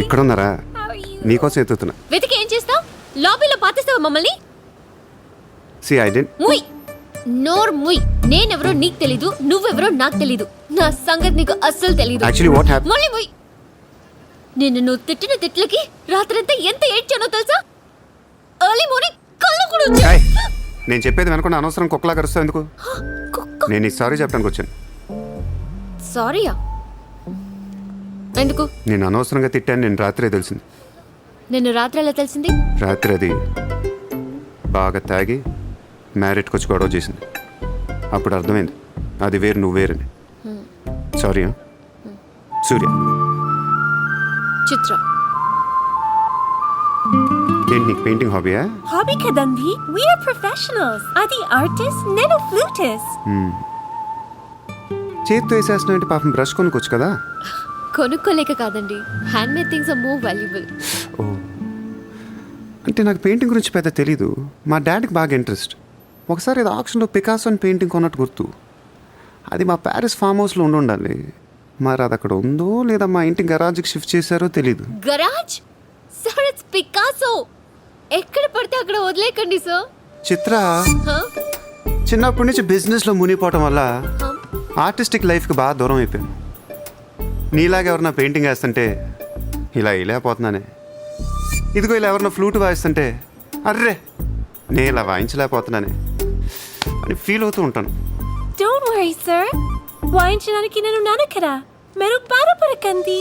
ఇక్కడ ఉన్నారా? నీకోసం ఎత్తుతున్నా. వెతికి ఏం చేస్తావు? లాబీలో పాతిస్తావా మమ్మల్ని? See, I didn't. ముయ్ నోర్ ముయ్. నేనెవరో నీకు తెలీదు, నువ్వెవరో నాకు తెలీదు. నా సంగతి నీకు అస్సలు తెలీదు. Actually, what happened? మళ్ళీ ముయ్. నిన్ను నువ్వు తిట్టిన తిట్లకి రాత్రంతా ఎంత ఏడ్చానో తెలుసా? ఎర్లీ మార్నింగ్ కళ్ళు కూడా వచ్చాయి. నేను చెప్పేది వెనకుండా అనవసరం కుక్కలా కరుస్తావు ఎందుకు? కుక్క. నేను ఈ సారీ చెప్పడానికి వచ్చాను. సారీయా? ఎందుకు? నేను అనవసరంగా తిట్టాను. నేను రాత్రే తెలిసింది. నిన్ను రాత్రి ఎలా తెలిసింది? రాత్రి అది బాగా తాగి మ్యారేట్కి వచ్చి గొడవ చేసింది. అప్పుడు అర్థమైంది అది వేరు, నువ్వు వేరని. సారీ. సూర్య. చిత్ర. ఏంటి నీకు పెయింటింగ్ హాబీయా? హాబీ కదండి, వీఆర్ ప్రొఫెషనల్స్. అది ఆర్టిస్ట్, నేను ఫ్లూటిస్ట్. చేతితో వేసేస్తున్నావు అంటే పాపం బ్రష్ కొనుక్కోవచ్చు కదా. కొనుక్కోలేక కాదండి, hand made things are more valuable. ఓ, అంటే నాకు పెయింటింగ్ గురించి పెద్ద తెలీదు. మా డాడీకి బాగా ఇంట్రెస్ట్. ఒకసారి ఏదో ఆక్షన్లో పికాసో అని పెయింటింగ్ కొన్నట్టు గుర్తు. అది మా ప్యారిస్ ఫామ్ హౌస్లో ఉండాలి. మరి అది అక్కడ ఉందో లేదా మా ఇంటి గరాజ్కి షిఫ్ట్ చేశారో తెలీదు. గరాజ్? Sir, it's Picasso. ఎక్కడ పడితే అక్కడ వదిలేకండి సార్. చిత్ర చిన్నప్పటి నుంచి బిజినెస్లో మునిగిపోవటం వల్ల ఆర్టిస్టిక్ లైఫ్కి బాగా దూరం అయిపోయాను. నీలాగా ఎవరన్నా పెయింటింగ్ వేస్తుంటే ఇలా వేయలేకపోతున్నానే. ఇదిగో ఇలా ఎవరన్నా ఫ్లూట్ వాయిస్తుంటే అర్రే నేను ఇలా వాయించలేకపోతున్నానే అని ఫీల్ అవుతూ ఉంటాను. డోంట్ వరీ సార్, వాయించడానికి నేను ఉన్నాను కదా, మీరు బాధపడకండి.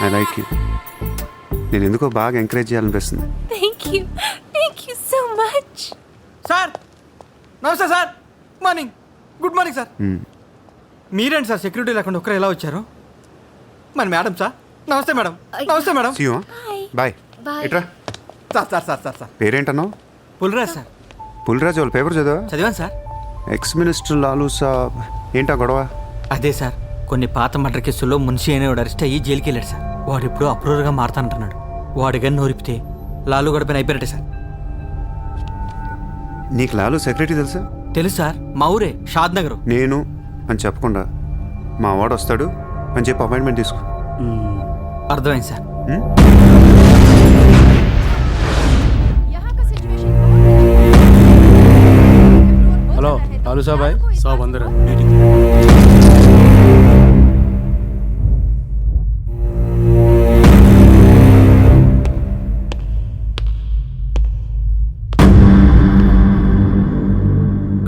I like you. నేను ఎందుకో బాగా ఎంకరేజ్ చేయాలనిపిస్తుంది. Thank you so much. Sir నమస్తే sir. Morning. Good morning sir. మీరేంటి సార్ సెక్యూరిటీ లేకుండా ఒక్కరు ఎలా వచ్చారు? మరి మేడం సార్. నమస్తే మేడం. నమస్తే మేడం. బాయ్. Bye. ఎట్రా sir sir sir sir sir పేరేంటన్నావు? పుల్రాజ్ సార్. పుల్రాజు వాళ్ళ పేపర్ చదివా? చదివాను సార్. ఎక్స్ మినిస్టర్ లాలూ సాబ్ ఏంటా గొడవ? అదే సార్, కొన్ని పాత మర్డర్ కేసుల్లో మున్షి అనేవాడు అరెస్ట్ అయ్యి జైలుకి వెళ్ళాడు సార్. వాడు ఇప్పుడు అప్రూవర్గా మారుతానంటున్నాడు. వాడి గన్ను నోరిపితే లాలు గడపని అయిపోయారట సార్. నీకు లాలూ సెక్రటరీ తెలుసా? తెలుసు సార్, మా ఊరే షాద్ నగర్. నేను అని చెప్పకుండా మా వాడు వస్తాడు అని చెప్పి అపాయింట్మెంట్ తీసుకో. అర్థమైంది సార్. हेलो लालू साहब भाई साहब अंदर है मीटिंग।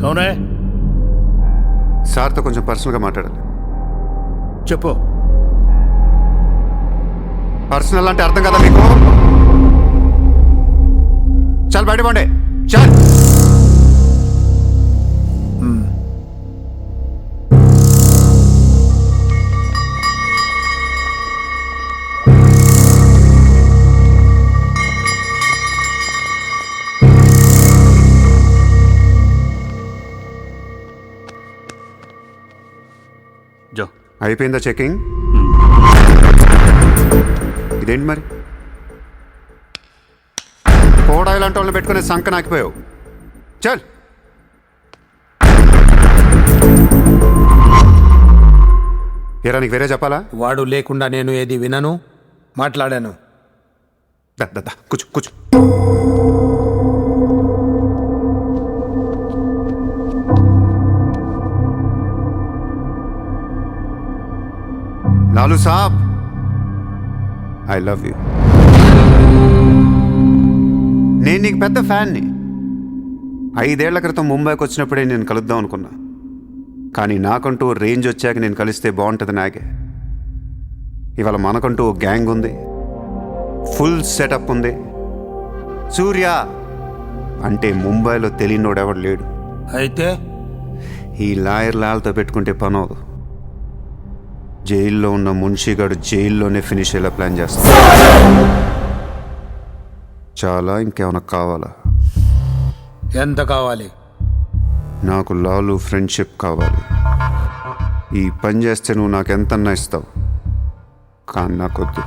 कौन है? సార్తో కొంచెం పర్సనల్గా మాట్లాడాలి. చెప్పు. పర్సనల్ అంటే అర్థం కదా మీకు? చాలు బయట పోండి. చాలు. జో అయిపోయిందా చెకింగ్? ఇదేంటి మరి కోడా ఇలాంటి వాళ్ళని పెట్టుకునే సంక నాకిపోయావు. చల్. ఏరా నీకు వేరే చెప్పాలా? వాడు లేకుండా నేను ఏది వినను, మాట్లాడాను. దా కూర్చో కూర్చో. లాలూ సాబ్, ఐ లవ్ యూ. నేను నీకు పెద్ద ఫ్యాన్ని. 5 ఏళ్ల క్రితం ముంబైకి వచ్చినప్పుడే నేను కలుద్దాం అనుకున్నా. కానీ నాకంటూ రేంజ్ వచ్చాక నేను కలిస్తే బాగుంటుంది నాకే. ఇవాళ మనకంటూ ఓ గ్యాంగ్ ఉంది, ఫుల్ సెటప్ ఉంది. సూర్య అంటే ముంబైలో తెలియనోడెవడు లేడు. అయితే ఈ లాయర్ లాల్తో పెట్టుకుంటే పనవదు. జైల్లో ఉన్న మున్షిగాడు జైల్లోనే ఫినిష్ అయ్యేలా ప్లాన్ చేస్తాడు. చాలా ఇంకేమైనా కావాలా? ఎంత కావాలి? నాకు లాలు ఫ్రెండ్షిప్ కావాలి. ఈ పని చేస్తే నువ్వు నాకు ఎంతన్నా ఇస్తావు, కానీ నాకొద్దు.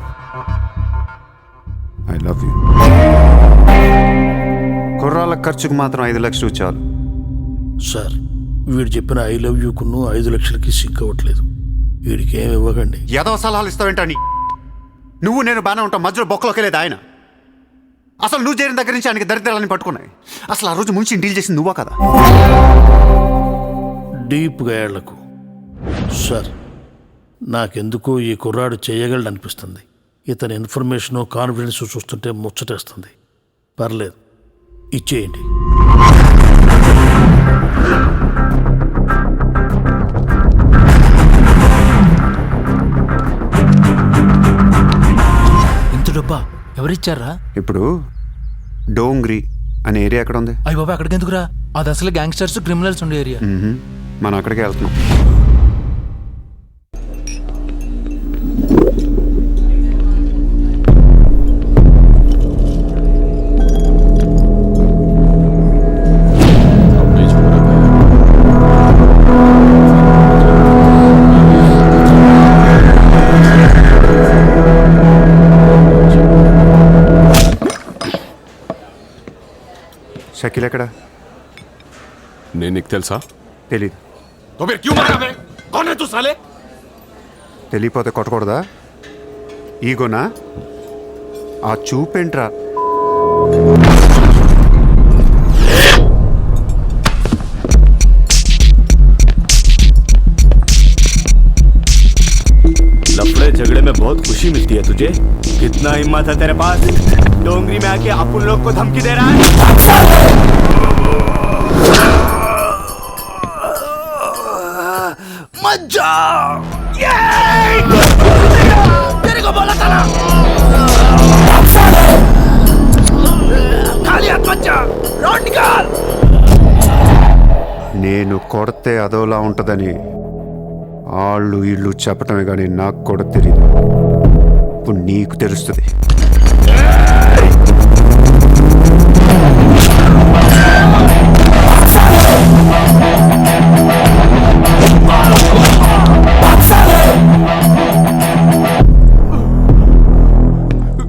I love you. కుర్రాళ్ళ ఖర్చుకు మాత్రం 5 లక్షలు చాలు. సార్, వీడు చెప్పిన ఐ లవ్ యూకును 5 లక్షలకి సిగ్గవట్లేదు. వీడికి ఏమి ఇవ్వకండి. ఏదో సలహాలు ఇస్తావేంటని నువ్వు నేను బాగానే ఉంటాం, మధ్యలో బొక్కలోకి వెళ్ళేది ఆయన. అసలు నువ్వు చేరిన దగ్గర నుంచి ఆయనకి దరిద్రాలని పట్టుకున్నాయి. అసలు ఆ రోజు ముంచి డీల్ చేసింది నువ్వా కదా? డీప్గా ఏళ్లకు సార్, నాకెందుకో ఈ కుర్రాడు చేయగలడనిపిస్తుంది. ఇతని ఇన్ఫర్మేషను కాన్ఫిడెన్స్ చూస్తుంటే ముచ్చటేస్తుంది. పర్లేదు, ఇచ్చేయండి. ఇంత డబ్బా ఎవరిచ్చారా? ఇప్పుడు డోంగ్రీ అనే ఏరియా ఎక్కడ ఉంది? అయ్యి బాబా, అక్కడికి ఎందుకురా? అది అసలు గ్యాంగ్స్టర్స్ క్రిమినల్స్ ఉండే ఏరియా. మనం అక్కడికే వెళ్తున్నాం. షకీల్ ఎక్కడ? నేను నీకు తెలుసా? తెలీదు. तो फिर क्यों मारा बे? कौन है तू साले? తెలియపోతే కొట్టకూడదా? ఈగోనా? ఆ చూపేంట్రా? लफड़े झगड़े में बहुत खुशी मिलती है तुझे? कितना हिम्मत है तेरे पास? डोंगरी में आके अपन लोग को धमकी दे रहा है? मत जा! तेरे को बोला था ना, खाली हाथ मत जा, रॉड निकाल। నేను కొడితే అదోలా ఉంటుందని వాళ్ళు వీళ్ళు చెప్పటమే కానీ నాకు కూడా తెలియదు. ఇప్పుడు నీకు తెలుస్తుంది.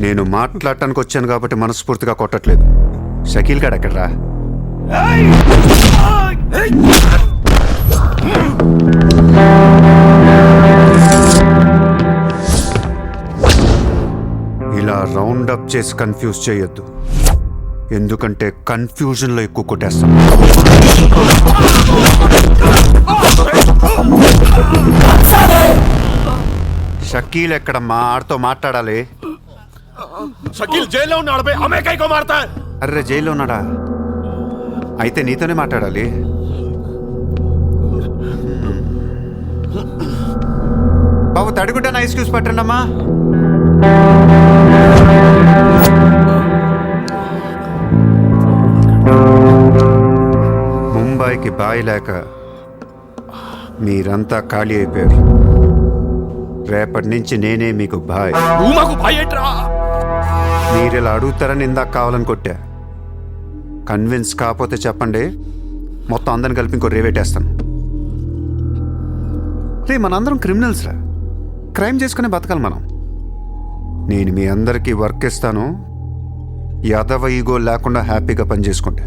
నేను మాట్లాడటానికి వచ్చాను కాబట్టి మనస్ఫూర్తిగా కొట్టట్లేదు. షకీల్ గాడు ఎక్కడ్రా? ఇలా రౌండ్ అప్ చేసి కన్ఫ్యూజ్ చేయొద్దు, ఎందుకంటే కన్ఫ్యూజన్లో ఎక్కువ కొట్టేస్తాం. షకీల్ ఎక్కడమ్మా? ఆడితో మాట్లాడాలి. शकील जेल లో ఉన్నాడు బే, हमें कई को मारता है? అర్రే జైల్లో ఉన్నాడా? అయితే నీతోనే మాట్లాడాలి. బాబు తడిగుడ్డ ఐస్ క్యూబ్స్ పట్టండి అమ్మా. ముంబైకి బాయి లేక మీరంతా ఖాళీ అయిపోయారు. రేపటి నుంచి నేనే మీకు బాయ్. నువ్వు మాకు భాయ్ ఏంట్రా? మీరు ఇలా అడుగుతారని ఇందాక కావాలని కొట్టా. కన్విన్స్ కాకపోతే చెప్పండి, మొత్తం అందరిని కలిపి ఇంకో రేవేటేస్తాను. రే మనందరం క్రిమినల్స్ రా, క్రైమ్ చేసుకునే బతకాలి మనం. నేను మీ అందరికీ వర్క్ ఇస్తాను, యాదవ ఈగో లేకుండా హ్యాపీగా పని చేసుకుంటే.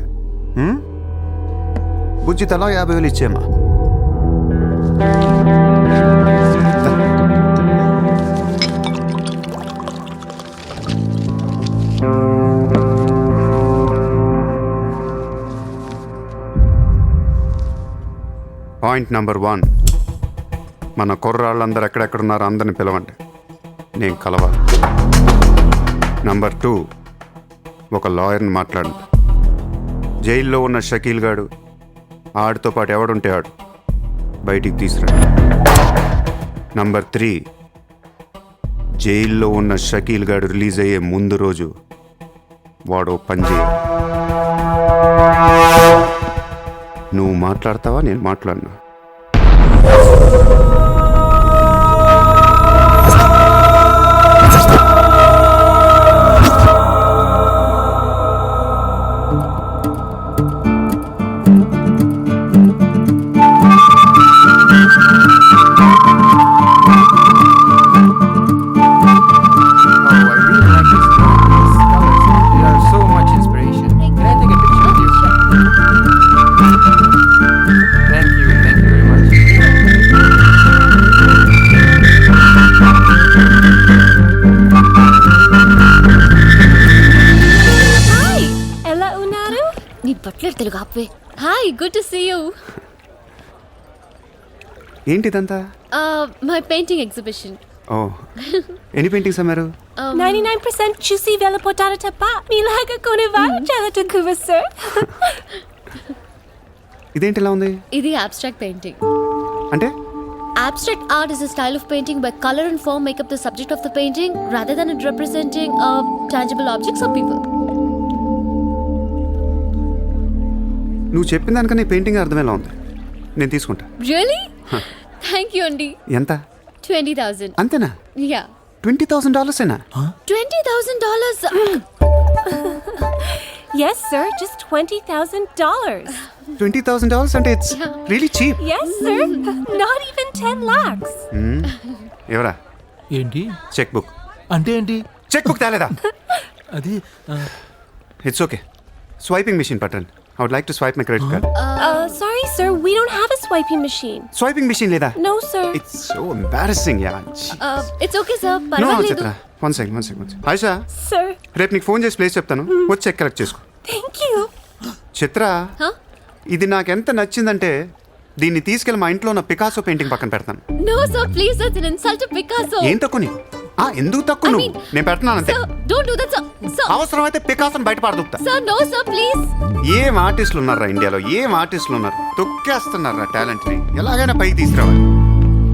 బుజ్జి తలా 50,000 ఇచ్చేమా. పాయింట్ నెంబర్ 1, మన కుర్రాళ్ళందరూ ఎక్కడెక్కడున్నారో అందరిని పిలవండి, నేను కలవాలి. నెంబర్ 2, ఒక లాయర్ని మాట్లాడండి. జైల్లో ఉన్న షకీల్ గాడు, ఆడితో పాటు ఎవడుంటే ఆడు బయటికి తీసుకురండి. నెంబర్ 3, జైల్లో ఉన్న షకీల్ గాడు రిలీజ్ అయ్యే ముందు రోజు వాడు పని చేయాలి. నువ్వు మాట్లాడతావా, నేను మాట్లాడినా? Thank you. తెలుగు ఆపే. Hi, good to see you. ఏంటిదంతా? My painting exhibition. ఓ, ఎన్ని పెయింటింగ్స్ అమ్మారు? 99% చూసి వెళ్ళిపోతారు తప్ప మీలాగా కొనేవారు చాలా తక్కువ సార్. ఇదేంటి ఇలా ఉంది? ఇది abstract painting. అంటే Abstract art is a style of painting where color and form make up the subject of the painting rather than it representing tangible objects or people. నువ్వు చెప్పిన దానికన్నా ఈ పెయింటింగ్ అర్థమేలా ఉంది. నేను తీసుకుంటా. Really? Thank you, Andy. ఎంత? 20,000. అంతేనా? Yeah. $20,000 ఏనా? $20,000. Yes, sir, just $20,000. $20,000 అంటే it's really cheap. Yes, sir, not even 10 lakhs. ఎవరా? ఏంటి చెక్ బుక్. అంటే ఏంటి? చెక్ బుక్ తేలేదా? అది ఇట్స్ ఓకే. స్వైపింగ్ మెషిన్ పట్టండి. I would like to swipe my credit card. Sorry, sir, we don't have a swiping machine. Swiping machine లేదా? No, sir. It's so embarrassing, yeah. It's okay, sir. No, పర్వాలేదు. చిత్ర. One second. Ayesha, Sir, రేపు నీకు phone చేసి place చెప్తాను. వచ్చి check collect చేసుకో. thank you. Chitra, Huh? ఇది నాకు ఎంత నచ్చిందంటే దీన్ని తీసుకెళ్ళి మా ఇంట్లో ఉన్న పికాసో పెయింటింగ్ పక్కన పెడతాను. No, sir, please, that's an insult to Picasso. ఏం తక్కువ నీకు? ఎందుకు తక్కువ నువ్వు? నేను పెడుతున్నాను అంతే. Sir, don't do that, sir. Sir, అవసరమైతే పికాసోని బయట పడదుకుతా. sir, no, sir, please. ఏం ఆర్టిస్టులు ఉన్నారా ఇండియాలో? ఏం ఆర్టిస్టులు ఉన్నారు? తొక్కేస్తున్నారా టాలెంట్ని? ఎలాగైనా పైకి తీసుకురావాలి.